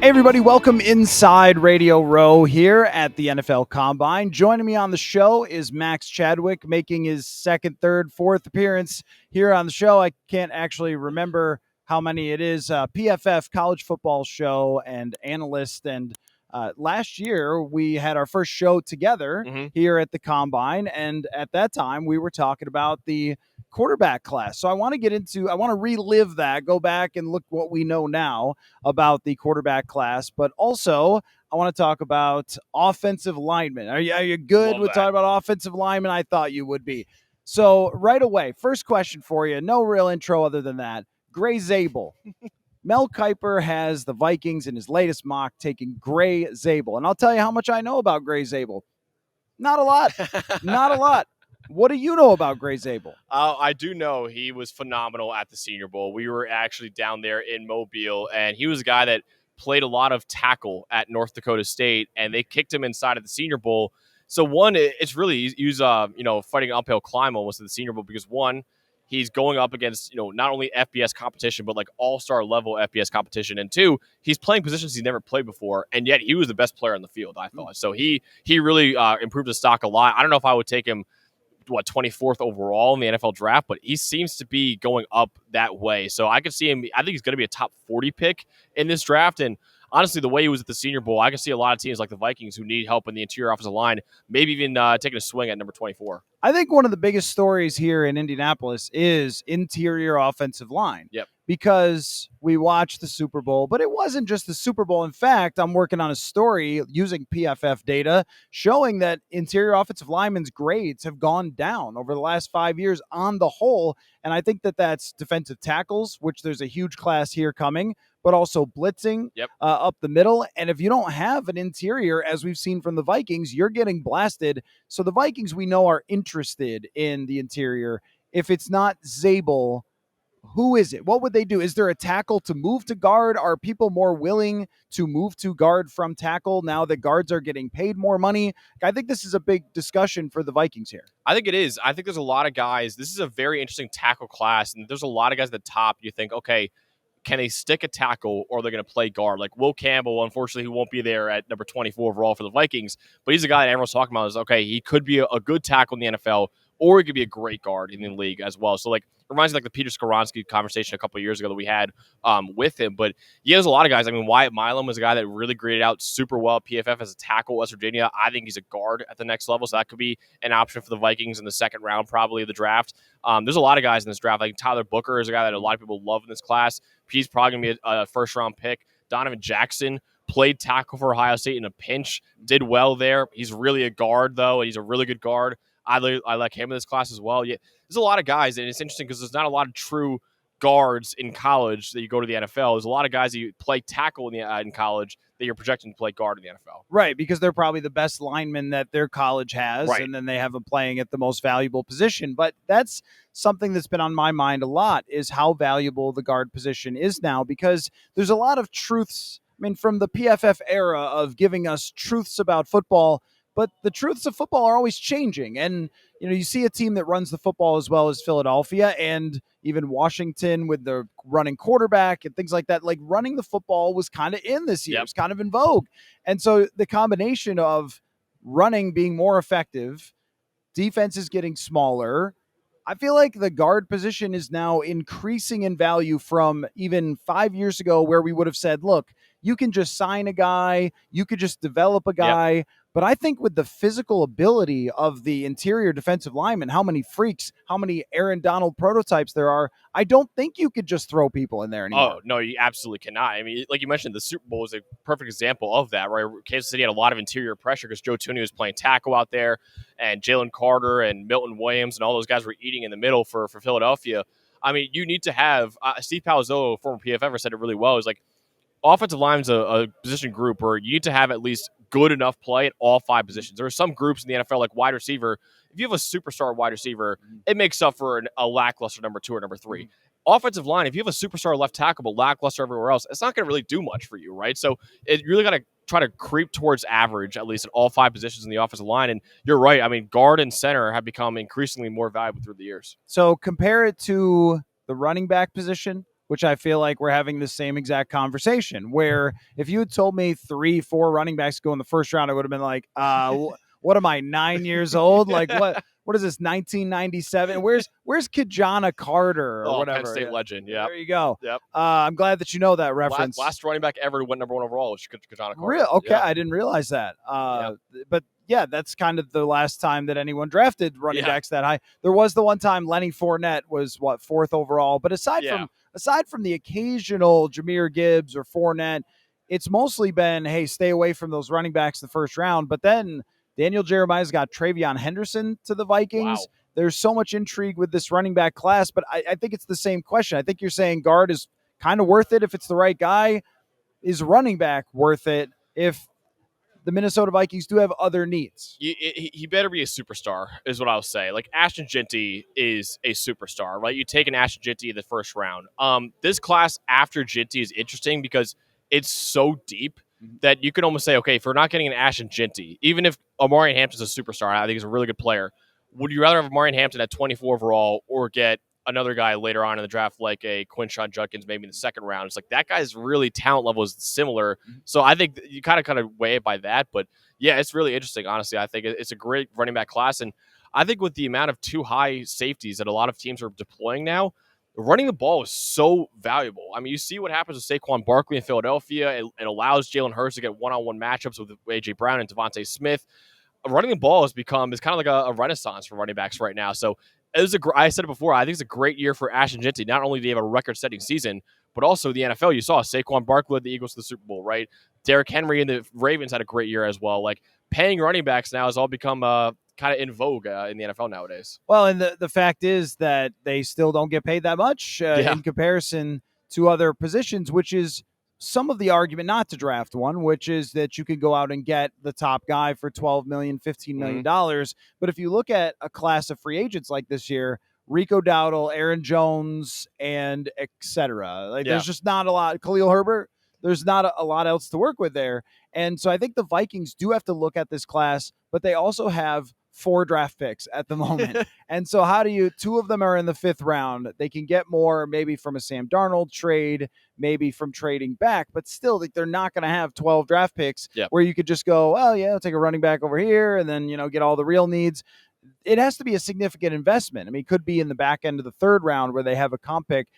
Hey everybody, welcome inside Radio Row here at the NFL Combine. Joining me on the show is Max Chadwick, making his second, third, fourth appearance here on the show. I can't actually remember how many it is. PFF college football show and analyst. And last year we had our first show together here at the Combine. And at that time we were talking about the quarterback class. So I want to relive that, go back and look what we know now about the quarterback class, but also I want to talk about offensive linemen. Are you good with talking about offensive linemen? I thought you would be. So right away, first question for you. No real intro other than that. Gray Zabel. Mel Kiper has the Vikings in his latest mock taking Gray Zabel. And I'll tell you how much I know about Gray Zabel. Not a lot. Not a lot. What do you know about Gray Zabel? I do know he was phenomenal at the Senior Bowl. We were actually down there in Mobile, and he was a guy that played a lot of tackle at North Dakota State, and they kicked him inside of the Senior Bowl. So one, it's really he was fighting an uphill climb almost at the Senior Bowl because one, he's going up against not only FBS competition but like all-star level FBS competition, and two, he's playing positions he's never played before, and yet he was the best player on the field. I thought so. He really improved his stock a lot. I don't know if I would take him 24th overall in the NFL draft, but he seems to be going up that way. So I could see him. I think he's going to be a top 40 pick in this draft. And honestly, the way he was at the Senior Bowl, I can see a lot of teams like the Vikings who need help in the interior offensive line, maybe even taking a swing at number 24. I think one of the biggest stories here in Indianapolis is interior offensive line. Yep. Because we watched the Super Bowl, but it wasn't just the Super Bowl. In fact, I'm working on a story using PFF data showing that interior offensive linemen's grades have gone down over the last 5 years on the whole. And I think that that's defensive tackles, which there's a huge class here coming, but also blitzing up the middle. And if you don't have an interior, as we've seen from the Vikings, you're getting blasted. So the Vikings, we know, are interested in the interior. If it's not Zabel, who is it? What would they do? Is there a tackle to move to guard? Are people more willing to move to guard from tackle now that guards are getting paid more money? I think this is a big discussion for the Vikings here. I think it is. I think there's a lot of guys. This is a very interesting tackle class, and there's a lot of guys at the top. You think, okay, can they stick a tackle or they're going to play guard? Like Will Campbell, unfortunately, who won't be there at number 24 overall for the Vikings, but he's a guy that everyone's talking about is, okay, he could be a good tackle in the NFL, or he could be a great guard in the league as well. So, like, reminds me like the Peter Skoronski conversation a couple of years ago that we had with him. But he has a lot of guys. I mean, Wyatt Milam was a guy that really graded out super well at PFF as a tackle at West Virginia. I think he's a guard at the next level, so that could be an option for the Vikings in the second round probably of the draft. There's a lot of guys in this draft. Like Tyler Booker is a guy that a lot of people love in this class. He's probably going to be a first-round pick. Donovan Jackson played tackle for Ohio State in a pinch, did well there. He's really a guard, though, and he's a really good guard. I like him in this class as well. Yeah, there's a lot of guys, and it's interesting because there's not a lot of true guards in college that you go to the NFL. There's a lot of guys that you play tackle in college that you're projecting to play guard in the NFL. Right, because they're probably the best lineman that their college has, and then they have them playing at the most valuable position. But that's something that's been on my mind a lot, is how valuable the guard position is now, because there's a lot of truths, I mean, from the PFF era of giving us truths about football, but the truths of football are always changing. And, you see a team that runs the football as well as Philadelphia and even Washington with the running quarterback and things like that. Like, running the football was kind of in this year. It's kind of in vogue. And so the combination of running being more effective, defense is getting smaller, I feel like the guard position is now increasing in value from even 5 years ago, where we would have said, look, you can just sign a guy, you could just develop a guy. But I think with the physical ability of the interior defensive lineman, how many freaks, how many Aaron Donald prototypes there are, I don't think you could just throw people in there anymore. Oh, no, you absolutely cannot. I mean, like you mentioned, the Super Bowl is a perfect example of that, right? Kansas City had a lot of interior pressure because Joe Tooney was playing tackle out there, and Jalen Carter and Milton Williams and all those guys were eating in the middle for Philadelphia. I mean, you need to have Steve Palazzolo, former PFF, said it really well. Is like, offensive line is a position group where you need to have at least good enough play at all five positions. There are some groups in the NFL, like wide receiver. If you have a superstar wide receiver, it makes up for a lackluster number 2 or number 3. Offensive line, if you have a superstar left tackle but lackluster everywhere else, it's not going to really do much for you, right? So you really got to try to creep towards average, at least at all 5 positions in the offensive line. And you're right. I mean, guard and center have become increasingly more valuable through the years. So compare it to the running back position. which I feel like we're having the same exact conversation, where if you had told me 3-4 running backs go in the first round, I would have been like, what am I, 9 years old? Like, what is this, 1997? Where's Kajana Carter or whatever? Penn State legend. Yeah, there you go. Yep. I'm glad that you know that reference. Last running back ever to win number 1 overall was Kajana Carter. Real? Okay, yeah. I didn't realize that. But yeah, that's kind of the last time that anyone drafted running backs that high. There was the one time Lenny Fournette was 4th overall, but aside from the occasional Jahmyr Gibbs or Fournette, it's mostly been, hey, stay away from those running backs in the first round. But then Daniel Jeremiah's got Travion Henderson to the Vikings. Wow. There's so much intrigue with this running back class, but I think it's the same question. I think you're saying guard is kind of worth it if it's the right guy. Is running back worth it if the Minnesota Vikings do have other needs? He better be a superstar, is what I'll say. Like, Ashton Jeanty is a superstar, right? You take an Ashton Jeanty in the first round. This class after Jeanty is interesting because it's so deep that you can almost say, okay, if we're not getting an Ashton Jeanty, even if Omarion Hampton's a superstar, I think he's a really good player, would you rather have Omarion Hampton at 24 overall or get another guy later on in the draft like a Quinshon Judkins maybe in the second round? It's like that guy's really talent level is similar. So I think you kind of weigh it by that. But yeah, it's really interesting, honestly. I think it's a great running back class. And I think with the amount of 2 high safeties that a lot of teams are deploying now, running the ball is so valuable. I mean, you see what happens with Saquon Barkley in Philadelphia. It allows Jalen Hurts to get one-on-one matchups with A.J. Brown and Devontae Smith. Running the ball is kind of like a renaissance for running backs right now. So I said it before, I think it's a great year for Ashton Jeanty. Not only did he have a record-setting season, but also the NFL. You saw Saquon Barkley led the Eagles to the Super Bowl, right? Derrick Henry and the Ravens had a great year as well. Like, paying running backs now has all become kind of in vogue in the NFL nowadays. Well, and the fact is that they still don't get paid that much in comparison to other positions, which is some of the argument not to draft one, which is that you could go out and get the top guy for $12 million, $15 million. But if you look at a class of free agents like this year, Rico Dowdle, Aaron Jones, and et cetera, there's just not a lot. Khalil Herbert, there's not a lot else to work with there. And so I think the Vikings do have to look at this class, but they also have 4 draft picks at the moment. And so how do you, 2 of them are in the 5th round. They can get more maybe from a Sam Darnold trade, maybe from trading back, but still they're not going to have 12 draft picks where you could just go, well, yeah, I'll take a running back over here and then, get all the real needs. It has to be a significant investment. I mean, it could be in the back end of the 3rd round where they have a comp pick.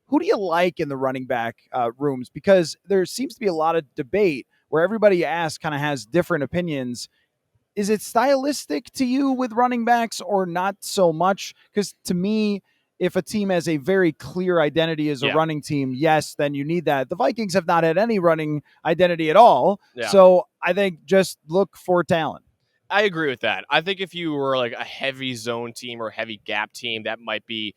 Who do you like in the running back rooms? Because there seems to be a lot of debate where everybody asks kind of has different opinions. Is it stylistic to you with running backs or not so much? Because to me, if a team has a very clear identity as a running team, yes, then you need that. The Vikings have not had any running identity at all. Yeah. So I think just look for talent. I agree with that. I think if you were like a heavy zone team or heavy gap team, that might be,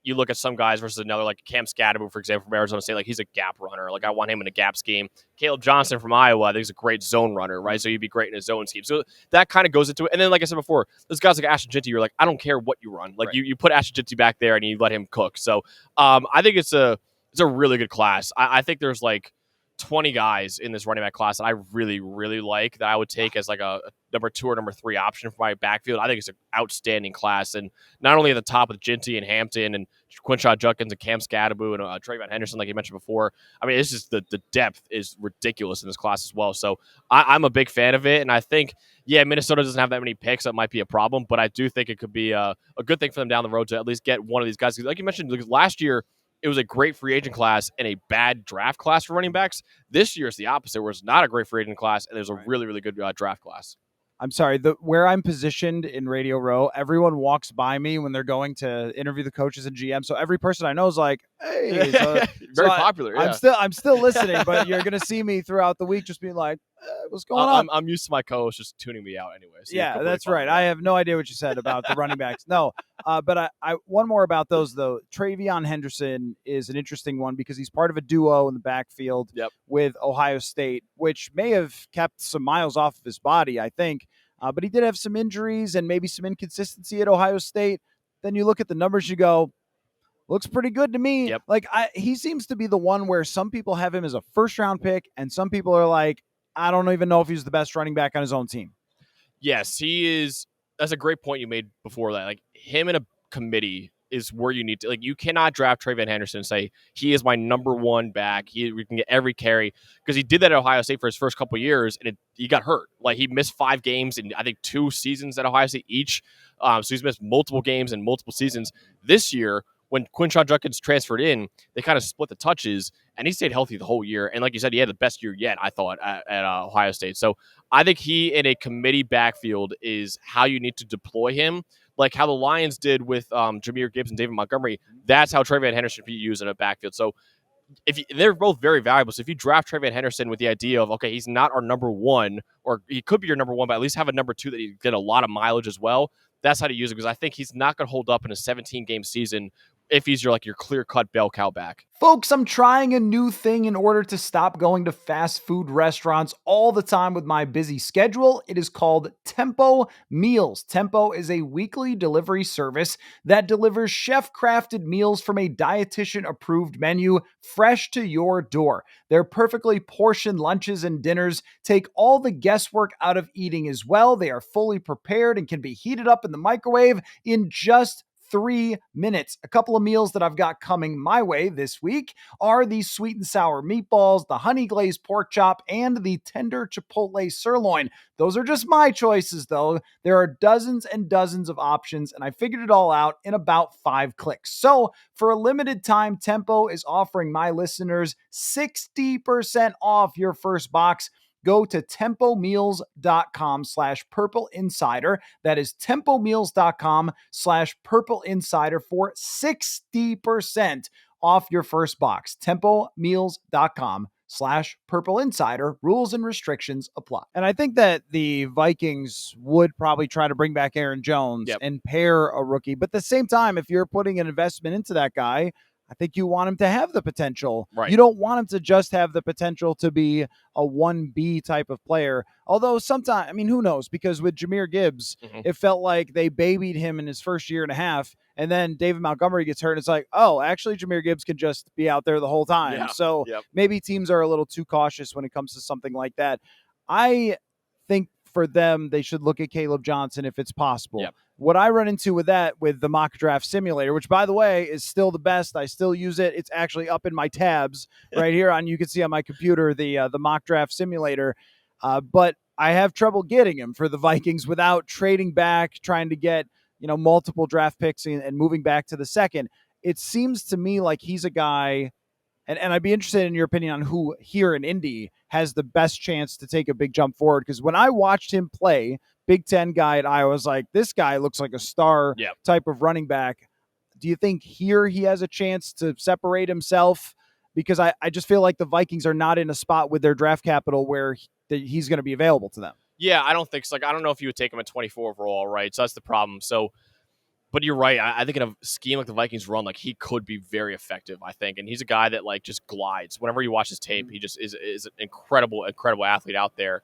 you look at some guys versus another, like Cam Scadaboo, for example, from Arizona State, like he's a gap runner. Like I want him in a gap scheme. Caleb Johnson from Iowa, I think he's a great zone runner, right? So you'd be great in a zone scheme. So that kind of goes into it. And then, like I said before, those guys like Ashton Jeanty, you're like, I don't care what you run. Like you put Ashton Jeanty back there and you let him cook. So I think it's a really good class. I think there's like 20 guys in this running back class that I really, really like that I would take as like a number 2 or number 3 option for my backfield. I think it's an outstanding class. And not only at the top with Jeanty and Hampton and Quinshon Judkins and Cam Scadaboo and Travion Henderson, like you mentioned before. I mean, it's just the depth is ridiculous in this class as well. So I'm a big fan of it. And I think, Minnesota doesn't have that many picks. That might be a problem. But I do think it could be a good thing for them down the road to at least get one of these guys. Like you mentioned, last year, it was a great free agent class and a bad draft class for running backs. This year is the opposite, where it's not a great free agent class and there's a really, really good draft class. I'm sorry, where I'm positioned in Radio Row, everyone walks by me when they're going to interview the coaches and GM. So every person I know is like, hey. Very popular. Yeah. I'm still listening, but you're going to see me throughout the week just being like, what's going on? I'm used to my co-host just tuning me out anyway. So yeah, that's right. I have no idea what you said about the running backs. No, but I one more about those, though. Travion Henderson is an interesting one because he's part of a duo in the backfield with Ohio State, which may have kept some miles off of his body, I think. But he did have some injuries and maybe some inconsistency at Ohio State. Then you look at the numbers, you go, looks pretty good to me. Yep. Like he seems to be the one where some people have him as a first-round pick, and some people are like, I don't even know if he's the best running back on his own team. Yes, he is. That's a great point you made before that. Like him in a committee is where you need to, like, you cannot draft Trey Van Henderson and say he is my number one back. We can get every carry, because he did that at Ohio State for his first couple of years, and he got hurt. Like, he missed 5 games in I think 2 seasons at Ohio State each. So he's missed multiple games in multiple seasons. This year, when Quinshon Judkins transferred in, they kind of split the touches, and he stayed healthy the whole year. And like you said, he had the best year yet, I thought, at Ohio State. So I think he in a committee backfield is how you need to deploy him. Like how the Lions did with Jahmyr Gibbs and David Montgomery. That's how Trey Van Henderson should be used in a backfield. So they're both very valuable. So if you draft Trey Van Henderson with the idea of, okay, he's not our number one, or he could be your number one, but at least have a number 2 that you get a lot of mileage as well, that's how to use it, because I think he's not going to hold up in a 17-game season if he's your clear-cut bell cow back. Folks, I'm trying a new thing in order to stop going to fast food restaurants all the time with my busy schedule. It is called Tempo Meals. Tempo is a weekly delivery service that delivers chef-crafted meals from a dietitian-approved menu fresh to your door. Their perfectly portioned lunches and dinners take all the guesswork out of eating as well. They are fully prepared and can be heated up in the microwave in just 3 minutes. A couple of meals that I've got coming my way this week are the sweet and sour meatballs, the honey glazed pork chop, and the tender chipotle sirloin. Those are just my choices, though. There are dozens and dozens of options, and I figured it all out in about 5 clicks. So for a limited time, Tempo is offering my listeners 60% off your first box. Go to tempomeals.com/purple insider. That is tempomeals.com/purple insider for 60% off your first box. Tempomeals.com/purple insider. Rules and restrictions apply. And I think that the Vikings would probably try to bring back Aaron Jones and pair a rookie. But at the same time, if you're putting an investment into that guy, I think you want him to have the potential. Right. You don't want him to just have the potential to be a 1B type of player. Although sometimes, I mean, who knows? Because with Jahmyr Gibbs, it felt like they babied him in his first year and a half. And then David Montgomery gets hurt. And it's like, oh, actually, Jahmyr Gibbs can just be out there the whole time. Yeah. So maybe teams are a little too cautious when it comes to something like that. I think for them, they should look at Caleb Johnson if it's possible. Yep. What I run into with that, with the mock draft simulator, which by the way is still the best. I still use it. It's actually up in my tabs right here you can see on my computer, the mock draft simulator. But I have trouble getting him for the Vikings without trading back, trying to get, multiple draft picks and moving back to the second. It seems to me like he's a guy, and I'd be interested in your opinion on who here in Indy has the best chance to take a big jump forward. Because when I watched him play, Big Ten guy at Iowa, was like, this guy looks like a star type of running back. Do you think here he has a chance to separate himself? Because I just feel like the Vikings are not in a spot with their draft capital where he's going to be available to them. Yeah, I don't think so. I don't know if you would take him at 24 overall, right? So that's the problem. So, but you're right. I think in a scheme like the Vikings run, he could be very effective, I think. And he's a guy that just glides. Whenever you watch his tape, he just is an incredible athlete out there.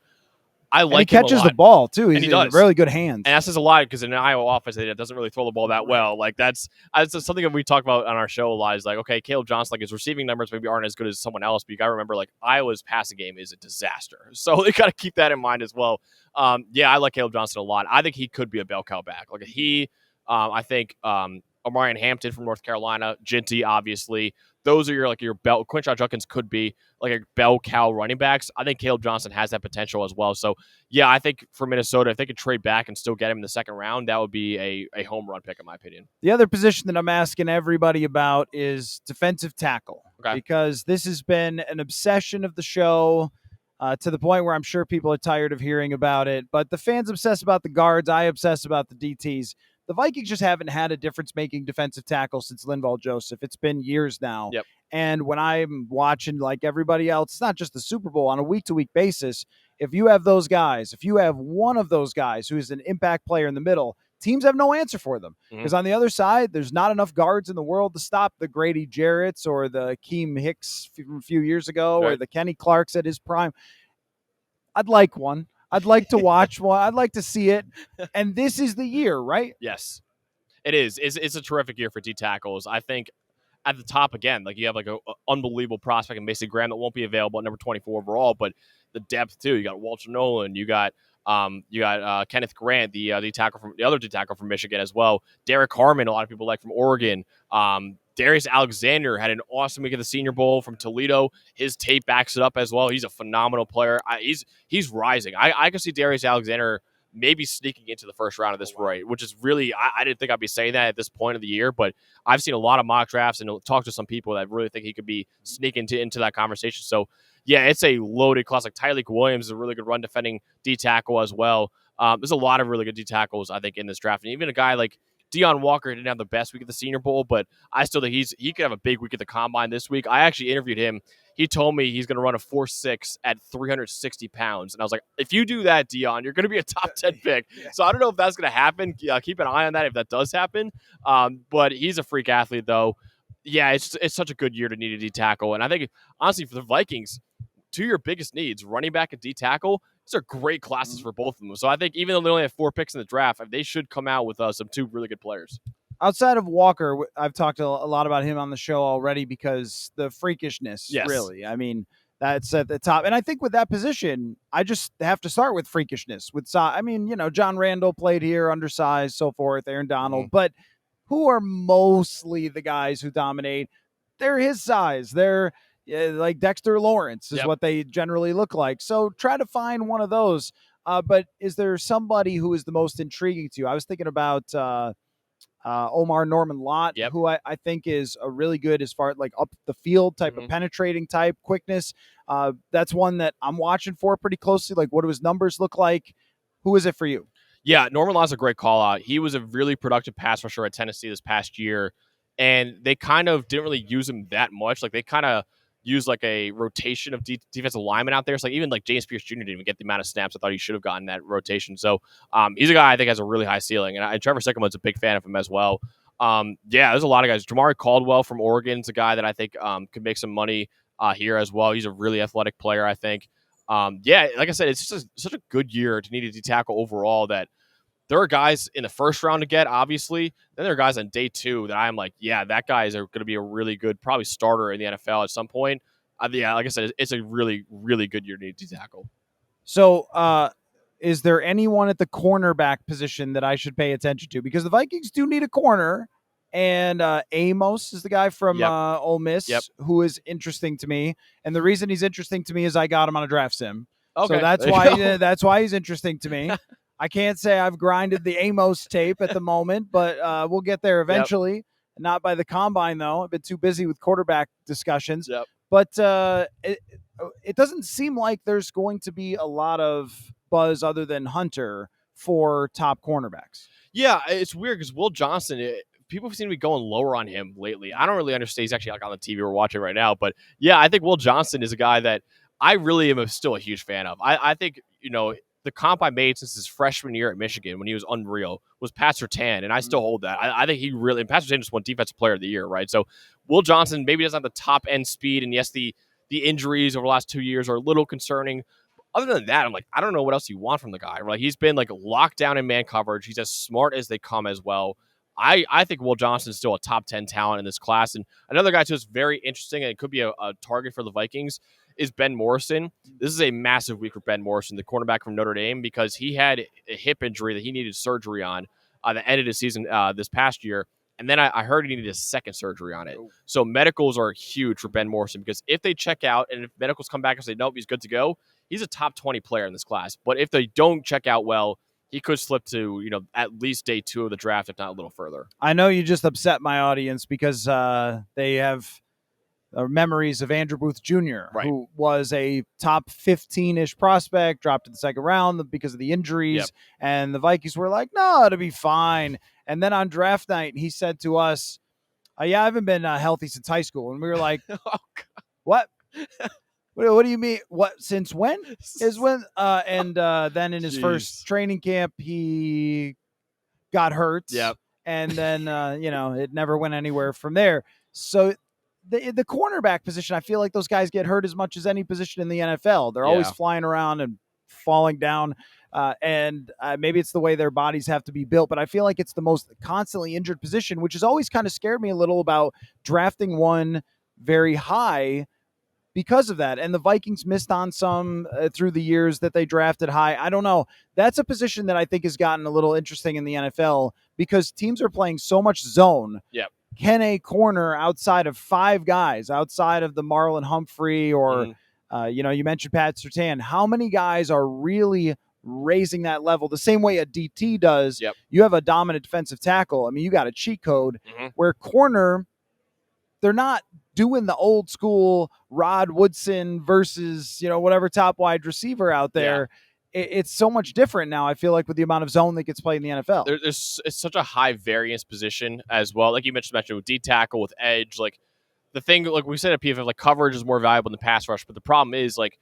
And he catches the ball too. He does really good hands. And that says a lot, because in an Iowa offense, it doesn't really throw the ball that well. That's something that we talk about on our show a lot. Is okay, Caleb Johnson, his receiving numbers maybe aren't as good as someone else, but you got to remember, Iowa's passing game is a disaster. So they got to keep that in mind as well. I like Caleb Johnson a lot. I think he could be a bell cow back. I think Omarion Hampton from North Carolina, Ginty, obviously. Those are your bell. Quinshon Judkins could be a bell cow running backs. I think Caleb Johnson has that potential as well. So, I think for Minnesota, if they could trade back and still get him in the second round, that would be a home run pick, in my opinion. The other position that I'm asking everybody about is defensive tackle. Okay. Because this has been an obsession of the show to the point where I'm sure people are tired of hearing about it. But the fans obsess about the guards. I obsess about the DTs. The Vikings just haven't had a difference-making defensive tackle since Linval Joseph. It's been years now. Yep. And when I'm watching, like everybody else, it's not just the Super Bowl, on a week-to-week basis, if you have those guys, if you have one of those guys who is an impact player in the middle, teams have no answer for them. Because on the other side, there's not enough guards in the world to stop the Grady Jarretts or the Keem Hicks from a few years ago, or the Kenny Clarks at his prime. I'd like one. I'd like to watch one. I'd like to see it. And this is the year, right? Yes, it is. It's a terrific year for D tackles. I think at the top, again, you have an unbelievable prospect in Mason Graham that won't be available at number 24 overall, but the depth too. You got Walter Nolan. You got You got Kenneth Grant, the other D tackle from Michigan as well. Derek Harmon, a lot of people like from Oregon. Darius Alexander had an awesome week at the Senior Bowl from Toledo. His tape backs it up as well. He's a phenomenal player. He's rising. I can see Darius Alexander maybe sneaking into the first round of this right, which is really, I didn't think I'd be saying that at this point of the year, but I've seen a lot of mock drafts and talked to some people that really think he could be sneaking into that conversation. So, yeah, it's a loaded class. Like Tyreek Williams is a really good run defending D tackle as well. There's a lot of really good D tackles, I think, in this draft. And even a guy like Deion Walker didn't have the best week at the Senior Bowl, but I still think he could have a big week at the Combine this week. I actually interviewed him. He told me he's going to run a 4.6 at 360 pounds. And I was like, if you do that, Deion, you're going to be a top 10 pick. So I don't know if that's going to happen. Keep an eye on that if that does happen. But he's a freak athlete, though. Yeah, it's such a good year to need a D tackle. And I think, honestly, for the Vikings, two of your biggest needs, running back and D tackle, these are great classes for both of them. So I think even though they only have 4 picks in the draft, they should come out with some 2 really good players. Outside of Walker, I've talked a lot about him on the show already because the freakishness, really. I mean, that's at the top. And I think with that position, I just have to start with freakishness. I mean, John Randall played here, undersized, so forth, Aaron Donald. But who are mostly the guys who dominate? They're his size. They're like Dexter Lawrence is what they generally look like. So try to find one of those. But is there somebody who is the most intriguing to you? I was thinking about Omar Norman Lott, who I think is a really good as far as like up the field type of penetrating type quickness. That's one that I'm watching for pretty closely. Like, what do his numbers look like? Who is it for you? Yeah, Norman Lott's a great call out. He was a really productive pass rusher at Tennessee this past year, and they kind of didn't really use him that much. Like, they kind of used like a rotation of defensive linemen out there. So like, even like James Pierce Jr. didn't even get the amount of snaps I thought he should have gotten that rotation. So he's a guy I think has a really high ceiling, and Trevor Sikkema's a big fan of him as well. There's a lot of guys. Jamari Caldwell from Oregon is a guy that I think could make some money here as well. He's a really athletic player, I think. Like I said, it's just such a good year to need a D tackle overall that there are guys in the first round to get, obviously. Then there are guys on day 2 that I'm like, that guy is going to be a really good, probably starter in the NFL at some point. Like I said, it's a really, really good year to need D tackle. So is there anyone at the cornerback position that I should pay attention to? Because the Vikings do need a corner. And Amos is the guy from Ole Miss who is interesting to me. And the reason he's interesting to me is I got him on a draft sim. Okay. So that's why he's interesting to me. I can't say I've grinded the Amos tape at the moment, but we'll get there eventually. Not by the Combine, though. I've been too busy with quarterback discussions. But it doesn't seem like there's going to be a lot of buzz other than Hunter for top cornerbacks. Yeah, it's weird because Will Johnson, people seem to be going lower on him lately. I don't really understand. He's actually like on the TV we're watching right now. But, I think Will Johnson is a guy that I really am still a huge fan of. I think, the comp I made since his freshman year at Michigan when he was unreal was Pat Surtain, and I still hold that. I think he really – and Pat Surtain just won Defensive Player of the Year, right? So Will Johnson maybe doesn't have the top-end speed, and yes, the injuries over the last 2 years are a little concerning. Other than that, I'm like, I don't know what else you want from the guy. Right? He's been like locked down in man coverage. He's as smart as they come as well. I think Will Johnson is still a top 10 talent in this class. And another guy who is very interesting, and it could be a target for the Vikings, is Ben Morrison. This is a massive week for Ben Morrison, the cornerback from Notre Dame, because he had a hip injury that he needed surgery on the end of the season this past year. And then I heard he needed a second surgery on it. So medicals are huge for Ben Morrison, because if they check out and if medicals come back and say, nope, he's good to go, he's a top 20 player in this class. But if they don't check out well, he could slip to, at least day 2 of the draft, if not a little further. I know you just upset my audience because they have memories of Andrew Booth Jr., who was a top 15-ish prospect, dropped to the second round because of the injuries. And the Vikings were like, no, it'll be fine. And then on draft night, he said to us, I haven't been healthy since high school. And we were like, what? What do you mean? What? Since when? Is when? And then in his first training camp, he got hurt. And then, it never went anywhere from there. So the cornerback position, I feel like those guys get hurt as much as any position in the NFL. They're always flying around and falling down. And maybe it's the way their bodies have to be built, but I feel like it's the most constantly injured position, which has always kind of scared me a little about drafting one very high because of that. And the Vikings missed on some through the years that they drafted high. I don't know. That's a position that I think has gotten a little interesting in the NFL because teams are playing so much zone. Yep. Can a corner outside of 5 guys, outside of the Marlon Humphrey or, you mentioned Pat Surtain, how many guys are really raising that level the same way a DT does? Yep. You have a dominant defensive tackle. I mean, you got a cheat code where corner, they're not doing the old school Rod Woodson versus, whatever top wide receiver out there. It's so much different now, I feel like, with the amount of zone that gets played in the NFL. It's such a high variance position as well. Like you mentioned with D tackle, with edge. Like the thing, like we said at PFF, like coverage is more valuable than the pass rush. But the problem is, like,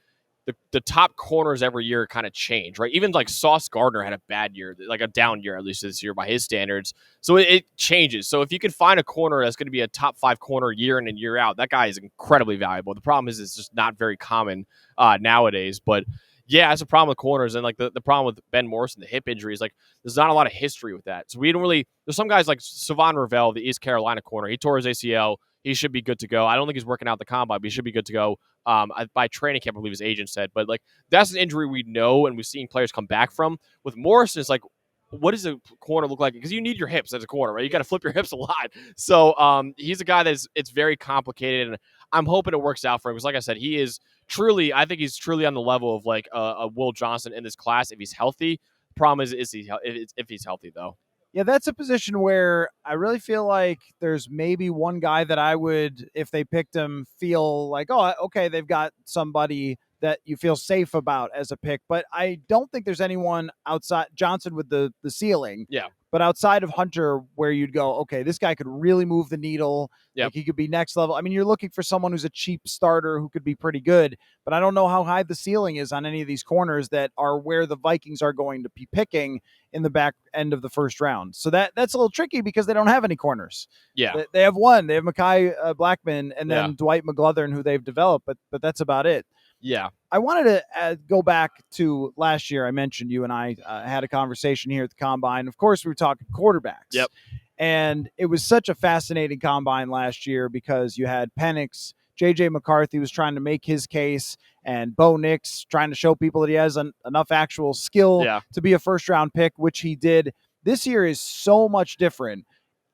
the top corners every year kind of change, right? Even like Sauce Gardner had a bad year, like a down year, at least this year by his standards. So it changes. So if you can find a corner that's going to be a top 5 corner year in and year out, that guy is incredibly valuable. The problem is it's just not very common nowadays. But yeah, that's a problem with corners. And like the problem with Ben Morrison, the hip injury, is like there's not a lot of history with that. So we don't really, there's some guys like Savon Ravel, the East Carolina corner. He tore his ACL. He should be good to go. I don't think he's working out the combine, but he should be good to go by training camp, I believe his agent said. But like that's an injury we know and we've seen players come back from. With Morrison, it's like, what does a corner look like? Because you need your hips as a corner, right? You got to flip your hips a lot. So he's a guy it's very complicated, and I'm hoping it works out for him. Because like I said, I think he's truly on the level of like a Will Johnson in this class if he's healthy. Problem is if he's healthy though. Yeah, that's a position where I really feel like there's maybe one guy that I would, if they picked him, feel like, oh, okay, they've got somebody that you feel safe about as a pick. But I don't think there's anyone outside Johnson with the ceiling. Yeah. But outside of Hunter, where you'd go, okay, this guy could really move the needle. Yep. Like he could be next level. I mean, you're looking for someone who's a cheap starter who could be pretty good, but I don't know how high the ceiling is on any of these corners that are where the Vikings are going to be picking in the back end of the first round. So that's a little tricky because they don't have any corners. Yeah. They have one. They have Mekhi Blackman and then Dwight McGlothern, who they've developed, but that's about it. Yeah. I wanted to go back to last year. I mentioned you and I had a conversation here at the Combine. Of course, we were talking quarterbacks. Yep. And it was such a fascinating Combine last year because you had Penix, J.J. McCarthy was trying to make his case, and Bo Nix trying to show people that he has enough actual skill to be a first-round pick, which he did. This year is so much different.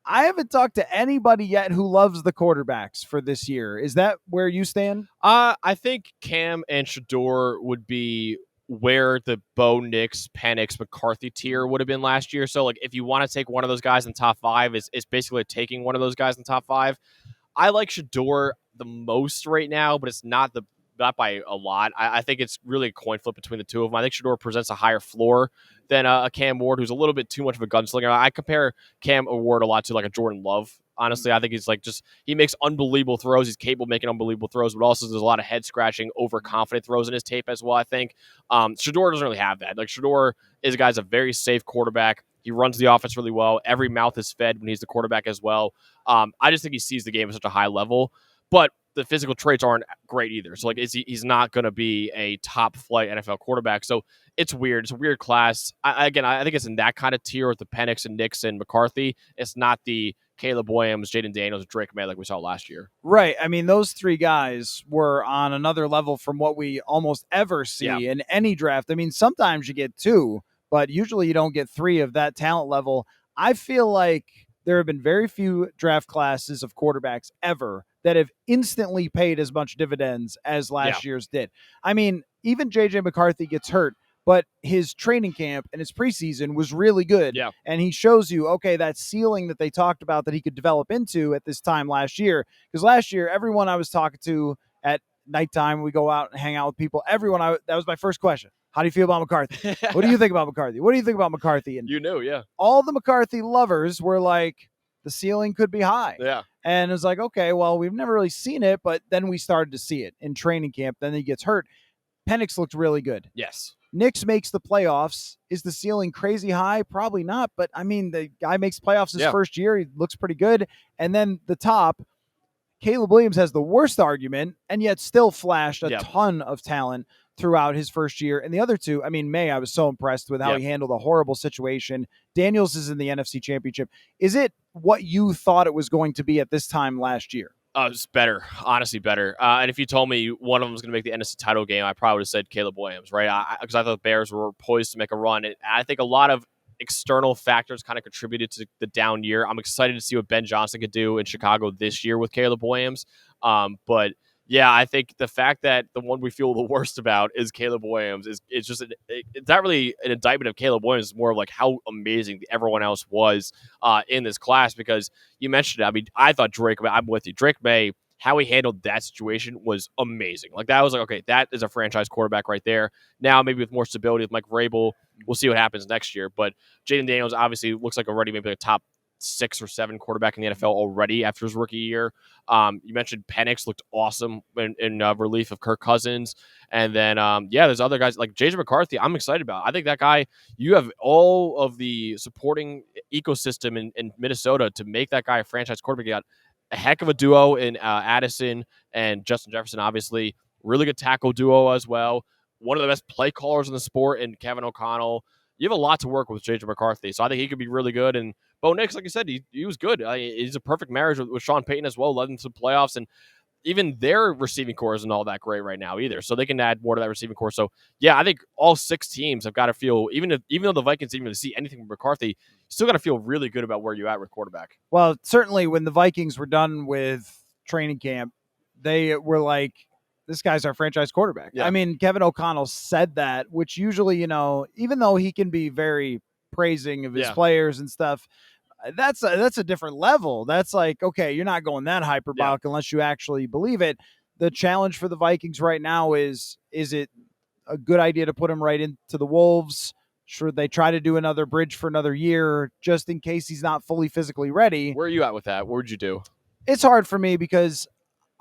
I haven't talked to anybody yet who loves the quarterbacks for this year. Is that where you stand? I think Cam and Shador would be where the Bo Nix, Penix, McCarthy tier would have been last year. So, like, if you want to take one of those guys in the top 5, it's basically taking one of those guys in the top 5. I like Shador the most right now, but it's not by a lot. I think it's really a coin flip between the two of them. I think Shador presents a higher floor than a Cam Ward, who's a little bit too much of a gunslinger. I compare Cam Ward a lot to like a Jordan Love. Honestly, I think he's like he makes unbelievable throws. He's capable of making unbelievable throws, but also there's a lot of head scratching, overconfident throws in his tape as well. I think Shador doesn't really have that. Like Shador is a guy's a very safe quarterback. He runs the offense really well. Every mouth is fed when he's the quarterback as well. I just think he sees the game at such a high level, but the physical traits aren't great either. So like he's not going to be a top flight NFL quarterback. So it's weird. It's a weird class. I think it's in that kind of tier with the Penix and Nix and McCarthy. It's not the Caleb Williams, Jaden Daniels, Drake May like we saw last year. Right. I mean, those 3 guys were on another level from what we almost ever see in any draft. I mean, sometimes you get 2, but usually you don't get 3 of that talent level. I feel like there have been very few draft classes of quarterbacks ever that have instantly paid as much dividends as last year's did. I mean, even J.J. McCarthy gets hurt, but his training camp and his preseason was really good. Yeah. And he shows you, okay, that ceiling that they talked about that he could develop into at this time last year. Because last year, everyone I was talking to at nighttime, we go out and hang out with people. That was my first question. How do you feel about McCarthy? What do you think about McCarthy? What do you think about McCarthy? And you knew, yeah. All the McCarthy lovers were like, the ceiling could be high. Yeah. And it was like, okay, well, we've never really seen it, but then we started to see it in training camp. Then he gets hurt. Penix looked really good. Yes. Nix makes the playoffs. Is the ceiling crazy high? Probably not. But, I mean, the guy makes playoffs his first year. He looks pretty good. And then the top, Caleb Williams has the worst argument and yet still flashed a ton of talent throughout his first year. And the other 2, I mean, May, I was so impressed with how he handled a horrible situation. Daniels is in the NFC Championship. Is it what you thought it was going to be at this time last year? It's better, honestly better. And if you told me one of them was going to make the NFC title game, I probably would have said Caleb Williams, right? Because I thought the Bears were poised to make a run. And I think a lot of external factors kind of contributed to the down year. I'm excited to see what Ben Johnson could do in Chicago this year with Caleb Williams. But yeah, I think the fact that the one we feel the worst about is Caleb Williams it's just it's not really an indictment of Caleb Williams. It's more of like how amazing everyone else was in this class, because you mentioned it. I mean, I thought I'm with you. Drake May, how he handled that situation was amazing. Like, that was like, okay, that is a franchise quarterback right there. Now, maybe with more stability with Mike Vrabel, we'll see what happens next year. But Jaden Daniels obviously looks like already maybe a top 6 or 7 quarterback in the NFL already after his rookie year. You mentioned Penix looked awesome in relief of Kirk Cousins. And then, there's other guys like JJ McCarthy. I'm excited about. I think that guy, you have all of the supporting ecosystem in Minnesota to make that guy a franchise quarterback. You got a heck of a duo in Addison and Justin Jefferson, obviously. Really good tackle duo as well. One of the best play callers in the sport in Kevin O'Connell. You have a lot to work with JJ McCarthy, so I think he could be really good. And Bo Nix, like you said, he was good. He's a perfect marriage with Sean Payton as well, led them to playoffs. And even their receiving core isn't all that great right now either, so they can add more to that receiving core. So yeah, I think all 6 teams have got to feel, even though the Vikings didn't even see anything from McCarthy, you still got to feel really good about where you're at with quarterback. Well, certainly when the Vikings were done with training camp, they were like, this guy's our franchise quarterback. Yeah. I mean, Kevin O'Connell said that, which usually, even though he can be very praising of his players and stuff, that's a different level. That's like, okay, you're not going that hyperbolic unless you actually believe it. The challenge for the Vikings right now is it a good idea to put him right into the Wolves? Should they try to do another bridge for another year just in case he's not fully physically ready? Where are you at with that? What would you do? It's hard for me because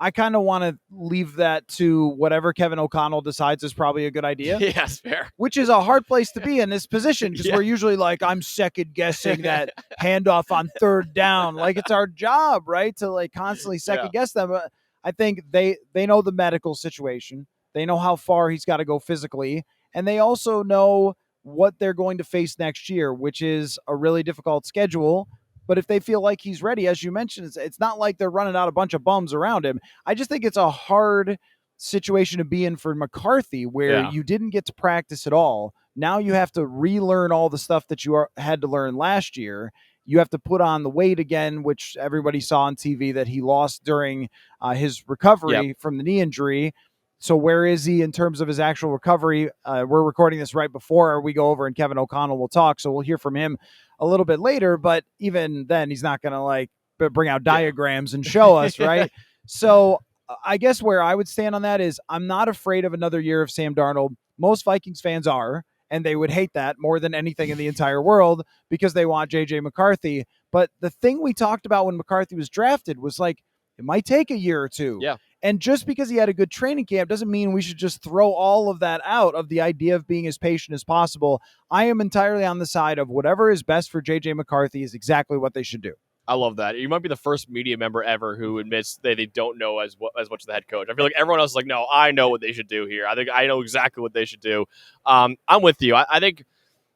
I kind of want to leave that to whatever Kevin O'Connell decides is probably a good idea. Yes, fair. Which is a hard place to be in this position, because we're usually like, I'm second guessing that handoff on third down. Like, it's our job, right, to like constantly second guess them. But I think they know the medical situation. They know how far he's got to go physically, and they also know what they're going to face next year, which is a really difficult schedule. But if they feel like he's ready, as you mentioned, it's not like they're running out a bunch of bums around him. I just think it's a hard situation to be in for McCarthy, where you didn't get to practice at all. Now you have to relearn all the stuff that you had to learn last year. You have to put on the weight again, which everybody saw on TV that he lost during his recovery from the knee injury. So where is he in terms of his actual recovery? We're recording this right before we go over, and Kevin O'Connell will talk, so we'll hear from him a little bit later. But even then, he's not going to like bring out diagrams and show us, right? So I guess where I would stand on that is I'm not afraid of another year of Sam Darnold. Most Vikings fans are, and they would hate that more than anything in the entire world because they want J.J. McCarthy. But the thing we talked about when McCarthy was drafted was like, it might take a year or two. Yeah. And just because he had a good training camp doesn't mean we should just throw all of that out of the idea of being as patient as possible. I am entirely on the side of whatever is best for J.J. McCarthy is exactly what they should do. I love that. You might be the first media member ever who admits that they don't know as much as the head coach. I feel like everyone else is like, no, I know what they should do here. I think I know exactly what they should do. I'm with you. I think,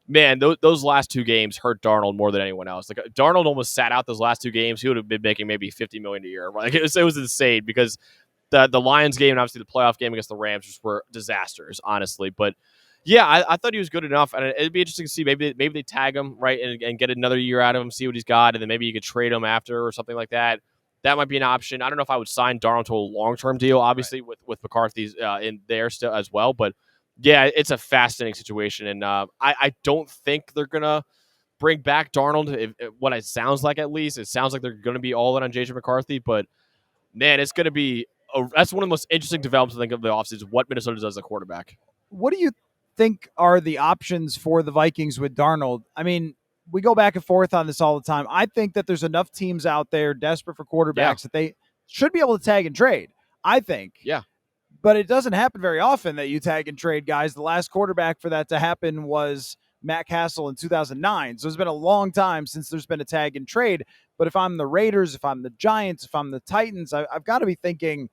man, those last 2 games hurt Darnold more than anyone else. Like, Darnold almost sat out those last 2 games. He would have been making maybe $50 million a year. Like, it was insane, because the Lions game and obviously the playoff game against the Rams just were disasters, honestly. But yeah, I thought he was good enough, and it'd be interesting to see. Maybe they tag him, right, and get another year out of him, see what he's got, and then maybe you could trade him after or something like that. That might be an option. I don't know if I would sign Darnold to a long-term deal, obviously, with McCarthy's in there still as well. But yeah, it's a fascinating situation, and I don't think they're gonna bring back Darnold. What it sounds like, at least, it sounds like they're gonna be all in on JJ McCarthy. But man, it's gonna be that's one of the most interesting developments I think of the offseason. What Minnesota does as a quarterback. What do you think are the options for the Vikings with Darnold? I mean, we go back and forth on this all the time. I think that there's enough teams out there desperate for quarterbacks that they should be able to tag and trade, I think. Yeah. But it doesn't happen very often that you tag and trade guys. The last quarterback for that to happen was Matt Castle in 2009. So it's been a long time since there's been a tag and trade. But if I'm the Raiders, if I'm the Giants, if I'm the Titans, I've got to be thinking,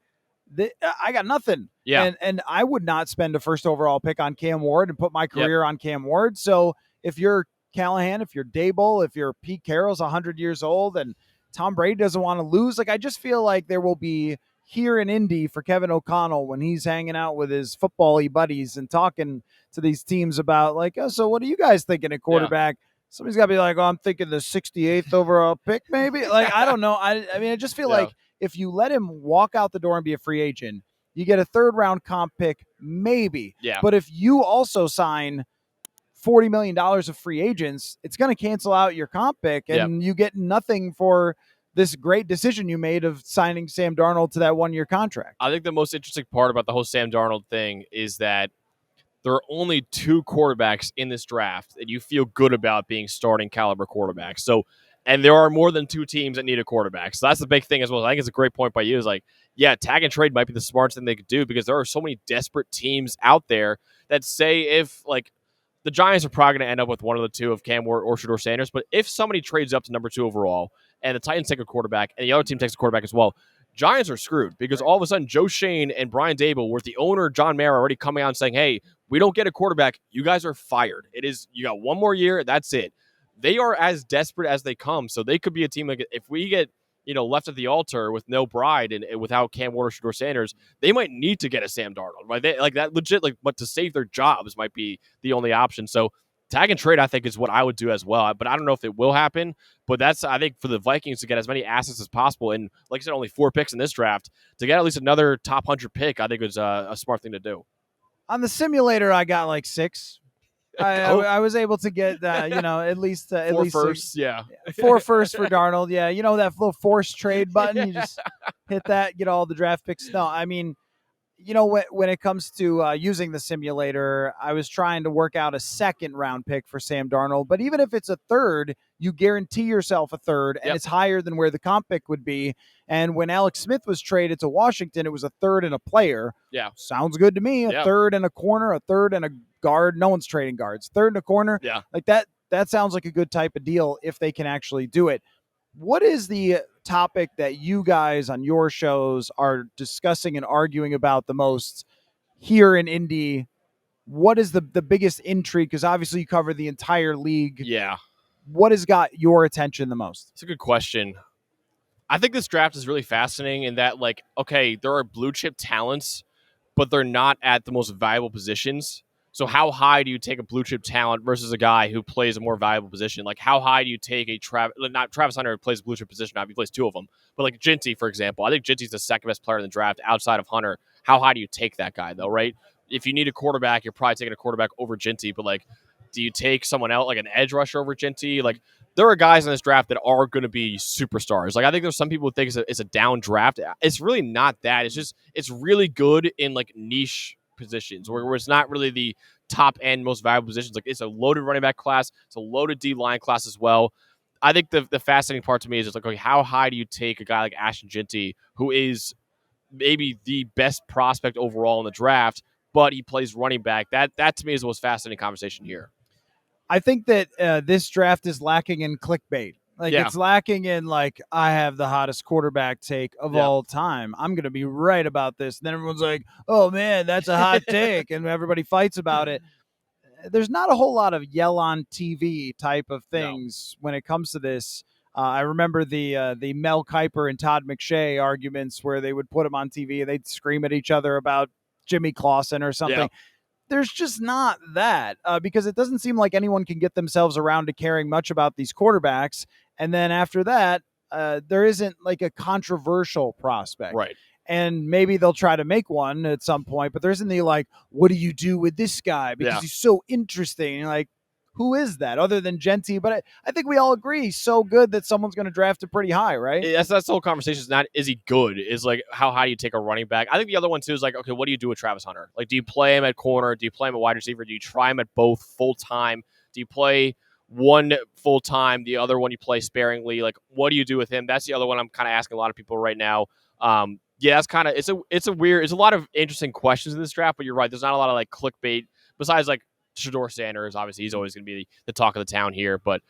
I got nothing. Yeah. And I would not spend a first overall pick on Cam Ward and put my career on Cam Ward. So if you're Callahan, if you're Dable, if you're Pete Carroll's 100 years old and Tom Brady doesn't want to lose. Like, I just feel like there will be here in Indy for Kevin O'Connell when he's hanging out with his football-y buddies and talking to these teams about, like, oh, so what are you guys thinking at quarterback? Yeah. Somebody's got to be like, oh, I'm thinking the 68th overall pick, maybe. Like, I don't know. I mean, I just feel like if you let him walk out the door and be a free agent, you get a third-round comp pick, maybe. Yeah. But if you also sign $40 million of free agents, it's going to cancel out your comp pick, and you get nothing for this great decision you made of signing Sam Darnold to that 1-year contract. I think the most interesting part about the whole Sam Darnold thing is that there are only 2 quarterbacks in this draft that you feel good about being starting caliber quarterbacks. So, and there are more than 2 teams that need a quarterback. So that's the big thing as well. I think it's a great point by you. Is like, yeah, tag and trade might be the smartest thing they could do, because there are so many desperate teams out there that say, if like the Giants are probably going to end up with one of the 2 of Cam Ward or Shedeur Sanders, but if somebody trades up to number 2 overall and the Titans take a quarterback and the other team takes a quarterback as well, Giants are screwed, because all of a sudden Joe Shane and Brian Dable, with the owner John Mara already coming out and saying, hey, we don't get a quarterback, you guys are fired. You got 1 more year, that's it. They are as desperate as they come, so they could be a team like, if we get left at the altar with no bride and without Cam Ward or Shedeur Sanders, they might need to get a Sam Darnold, right? They, like that legit, like, but to save their jobs might be the only option. So tag and trade, I think, is what I would do as well. But I don't know if it will happen. But that's, I think, for the Vikings to get as many assets as possible. And like I said, only 4 picks in this draft. To get at least another top 100 pick, I think is a smart thing to do. On the simulator, I got like 6. I was able to get, at least 4 firsts. 6. Yeah. 4 firsts for Darnold. Yeah. You know, that little force trade button, you just hit that, get all the draft picks. No, I mean, when it comes to using the simulator, I was trying to work out a 2nd-round pick for Sam Darnold. But even if it's a 3rd, you guarantee yourself a 3rd, and it's higher than where the comp pick would be. And when Alex Smith was traded to Washington, it was a 3rd and a player. Yeah. Sounds good to me. A 3rd and a corner, a 3rd and a guard. No one's trading guards. 3rd and a corner. Yeah. Like that sounds like a good type of deal if they can actually do it. What is the topic that you guys on your shows are discussing and arguing about the most here in Indy? What is the biggest intrigue? Because obviously you cover the entire league. Yeah. What has got your attention the most? It's a good question. I think this draft is really fascinating in that, like, okay, there are blue chip talents, but they're not at the most valuable positions. So how high do you take a blue chip talent versus a guy who plays a more valuable position? Like, how high do you take not Travis Hunter, who plays a blue chip position, now he plays 2 of them, but like Ginty, for example. I think Ginty's the 2nd best player in the draft outside of Hunter. How high do you take that guy, though, right? If you need a quarterback, you're probably taking a quarterback over Ginty, but like, do you take someone else, like an edge rusher over Ginty? Like, there are guys in this draft that are going to be superstars. Like, I think there's some people who think it's a down draft. It's really not that. It's really good in like niche positions where it's not really the top end most valuable positions. Like, it's a loaded running back class. It's a loaded D line class as well. I think the fascinating part to me is just like, okay, how high do you take a guy like Ashton Ginty, who is maybe the best prospect overall in the draft, but he plays running back? That to me is the most fascinating conversation here. I think that this draft is lacking in clickbait. Like, it's lacking in, like, I have the hottest quarterback take of all time. I'm going to be right about this. And then everyone's like, oh, man, that's a hot take. And everybody fights about it. There's not a whole lot of yell on TV type of things when it comes to this. I remember the Mel Kiper and Todd McShay arguments where they would put them on TV and they'd scream at each other about Jimmy Clausen or something. Yeah. There's just not that because it doesn't seem like anyone can get themselves around to caring much about these quarterbacks. And then after that, there isn't like a controversial prospect. Right. And maybe they'll try to make one at some point, but there isn't the, like, what do you do with this guy? Because he's so interesting. Like, who is that other than Ginty? But I think we all agree he's so good that someone's going to draft it pretty high, right? That's the whole conversation. Is not, is he good? Is like, how high do you take a running back? I think the other one too is like, okay, what do you do with Travis Hunter? Like, do you play him at corner? Do you play him at wide receiver? Do you try him at both full time? Do you play one full time, the other one you play sparingly? Like, what do you do with him? That's the other one I'm kind of asking a lot of people right now. Yeah, that's kind of, it's a lot of interesting questions in this draft, but you're right. There's not a lot of like clickbait besides like Shedeur Sanders. Obviously, he's always going to be the talk of the town here, but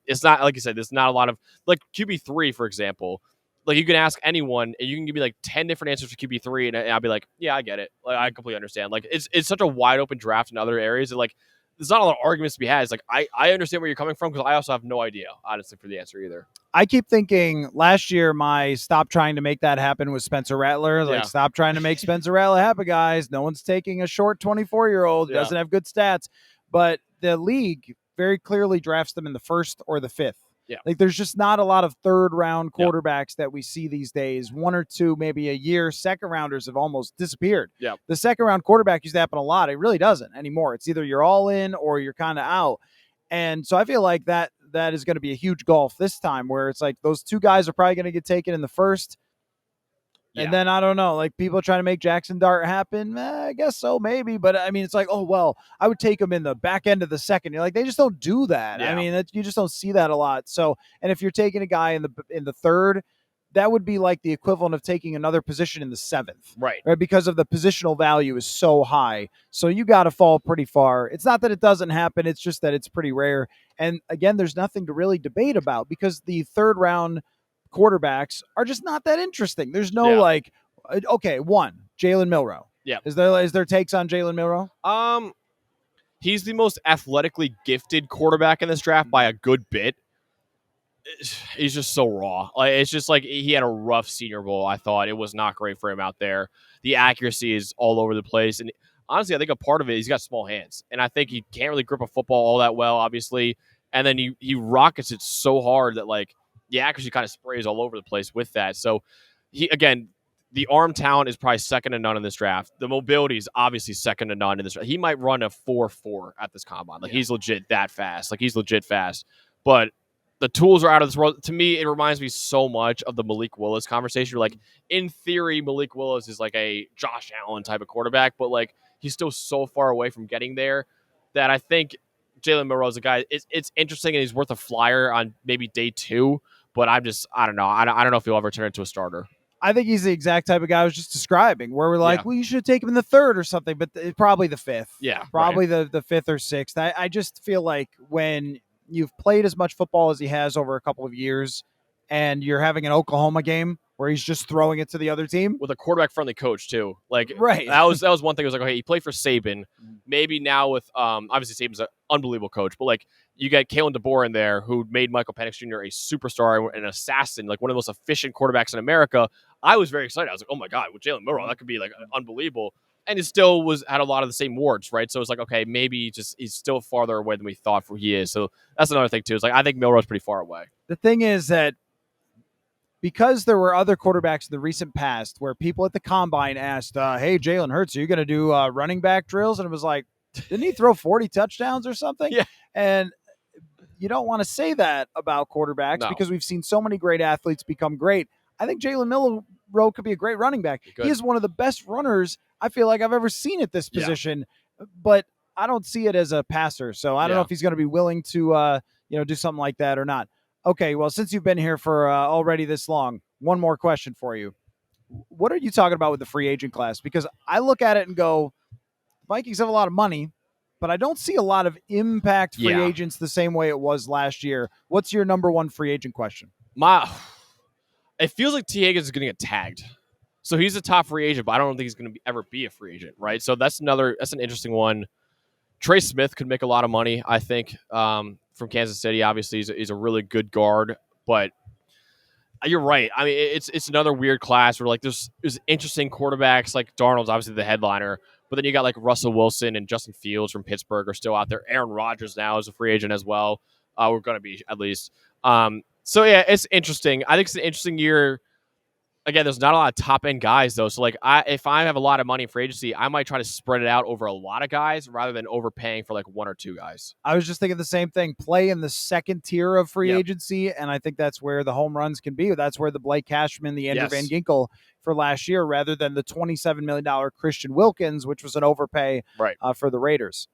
it's not, like you said, there's not a lot of like QB3, for example. Like, you can ask anyone and you can give me like 10 different answers for QB3 and I'll be like, yeah, I get it. Like, I completely understand. Like, it's such a wide open draft in other areas that, like, there's not a lot of arguments to be had. It's like I understand where you're coming from because I also have no idea, honestly, for the answer either. I keep thinking last year my stop trying to make that happen was Spencer Rattler. Like, stop trying to make Spencer Rattler happen, guys. No one's taking a short 24-year-old who doesn't have good stats. But the league very clearly drafts them in the 1st or the 5th. Yeah. Like, there's just not a lot of third-round quarterbacks that we see these days. 1 or 2, maybe a year. Second-rounders have almost disappeared. Yeah. The second-round quarterback used to happen a lot. It really doesn't anymore. It's either you're all in or you're kind of out. And so I feel like that is going to be a huge gulf this time, where it's like those 2 guys are probably going to get taken in the 1st. Yeah. And then I don't know, like people trying to make Jackson Dart happen. I guess so, maybe. But I mean, it's like, oh, well, I would take him in the back end of the 2nd. You're like, they just don't do that. Yeah. I mean, you just don't see that a lot. So, and if you're taking a guy in the 3rd, that would be like the equivalent of taking another position in the 7th. Right? Because of the positional value is so high. So you got to fall pretty far. It's not that it doesn't happen. It's just that it's pretty rare. And again, there's nothing to really debate about because the 3rd round quarterbacks are just not that interesting. There's no Jalen Milroe. Yeah. Is there takes on Jalen Milroe? He's the most athletically gifted quarterback in this draft by a good bit. He's just so raw. Like, it's just like he had a rough Senior Bowl. I thought it was not great for him out there. The accuracy is all over the place. And honestly, I think a part of it, he's got small hands. And I think he can't really grip a football all that well, obviously. And then he rockets it so hard that, like, the accuracy kind of sprays all over the place with that. So, the arm talent is probably second to none in this draft. The mobility is obviously second to none in this draft. He might run a 4.4 at this combine. Like, he's legit that fast. Like, he's legit fast. But the tools are out of this world. To me, it reminds me so much of the Malik Willis conversation. Like, in theory, Malik Willis is like a Josh Allen type of quarterback, but like he's still so far away from getting there that I think Jalen Milroe is a guy. It's interesting and he's worth a flyer on maybe day 2. But I don't know. I don't know if he'll ever turn into a starter. I think he's the exact type of guy I was just describing, where we're like, well, you should take him in the 3rd or something, but probably the 5th. Yeah, probably the 5th or 6th. I just feel like when you've played as much football as he has over a couple of years, and you're having an Oklahoma game where he's just throwing it to the other team with a quarterback-friendly coach too. Like, right. That was one thing. It was like, okay, he played for Saban. Maybe now with obviously Saban's an unbelievable coach, but like you got Kalen DeBoer in there who made Michael Penix Jr. a superstar, an assassin, like one of the most efficient quarterbacks in America. I was very excited. I was like, oh my god, with Jalen Milroe, that could be like unbelievable. And it still had a lot of the same warts, right? So it's like, okay, maybe he's still farther away than we thought he is. So that's another thing too. It's like I think Milroe's pretty far away. The thing is that because there were other quarterbacks in the recent past where people at the combine asked, hey, Jalen Hurts, are you going to do running back drills? And it was like, didn't he throw 40 touchdowns or something? Yeah. And you don't want to say that about quarterbacks because we've seen so many great athletes become great. I think Jalen Milroe could be a great running back. He is one of the best runners I feel like I've ever seen at this position, but I don't see it as a passer. So I don't know if he's going to be willing to, do something like that or not. Okay, well, since you've been here for already this long, one more question for you. What are you talking about with the free agent class? Because I look at it and go, Vikings have a lot of money, but I don't see a lot of impact free agents the same way it was last year. What's your number one free agent question? It feels like T. Higgins is going to get tagged. So he's a top free agent, but I don't think he's going to ever be a free agent, right? So that's an interesting one. Trey Smith could make a lot of money, I think, from Kansas City. Obviously, he's a really good guard, but you're right. I mean, it's another weird class where like there's interesting quarterbacks like Darnold's obviously the headliner, but then you got like Russell Wilson and Justin Fields from Pittsburgh are still out there. Aaron Rodgers now is a free agent as well. We're going to be at least. So yeah, it's interesting. I think it's an interesting year. Again, there's not a lot of top-end guys, though. So, like, if I have a lot of money in free agency, I might try to spread it out over a lot of guys rather than overpaying for, like, 1 or 2 guys. I was just thinking the same thing. Play in the second tier of free agency, and I think that's where the home runs can be. That's where the Blake Cashman, the Andrew Van Ginkel for last year, rather than the $27 million Christian Wilkins, which was an overpay for the Raiders.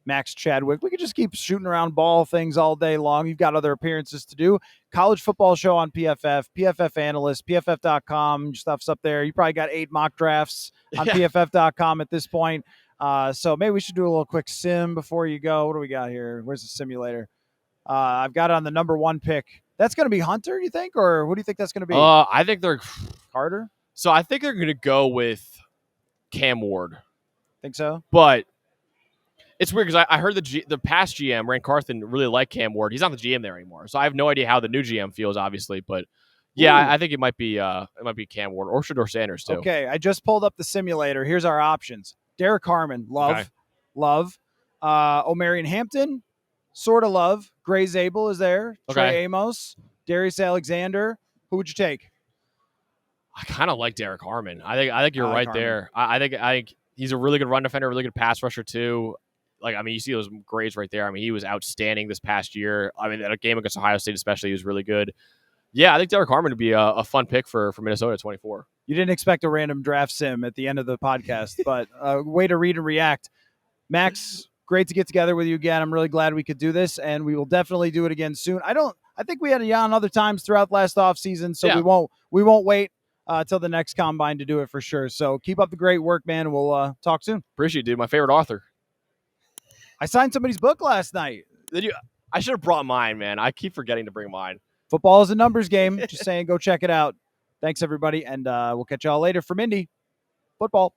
Max Chadwick. We could just keep shooting around ball things all day long. You've got other appearances to do. College football show on PFF, PFF analyst, PFF.com. Stuff's up there. You probably got 8 mock drafts on PFF.com at this point. So maybe we should do a little quick sim before you go. What do we got here? Where's the simulator? I've got it on the number 1 pick. That's going to be Hunter, you think? Or what do you think that's going to be? I think they're Carter. So I think they're going to go with Cam Ward. Think so? But It's weird because I heard the past GM, Rand Carthen, really liked Cam Ward. He's not the GM there anymore, so I have no idea how the new GM feels, obviously. But yeah, I think it might be Cam Ward or Shedeur Sanders too. Okay, I just pulled up the simulator. Here's our options: Derek Harmon, love. O'Marion Hampton, sort of love. Gray Zabel is there. Trey Amos, Darius Alexander. Who would you take? I kind of like Derek Harmon. I think you're right there. I think he's a really good run defender, really good pass rusher too. Like, I mean, you see those grades right there. I mean, he was outstanding this past year. I mean, that game against Ohio State especially, he was really good. Yeah, I think Derek Harmon would be a fun pick for Minnesota at 24. You didn't expect a random draft sim at the end of the podcast, but way to read and react. Max, great to get together with you again. I'm really glad we could do this, and we will definitely do it again soon. I think we had you on other times throughout last offseason, so we won't wait till the next combine to do it for sure. So keep up the great work, man. We'll talk soon. Appreciate it, dude. My favorite author. I signed somebody's book last night. Did you? I should have brought mine, man. I keep forgetting to bring mine. Football is a numbers game. Just saying, go check it out. Thanks, everybody, and we'll catch y'all later from Indy Football.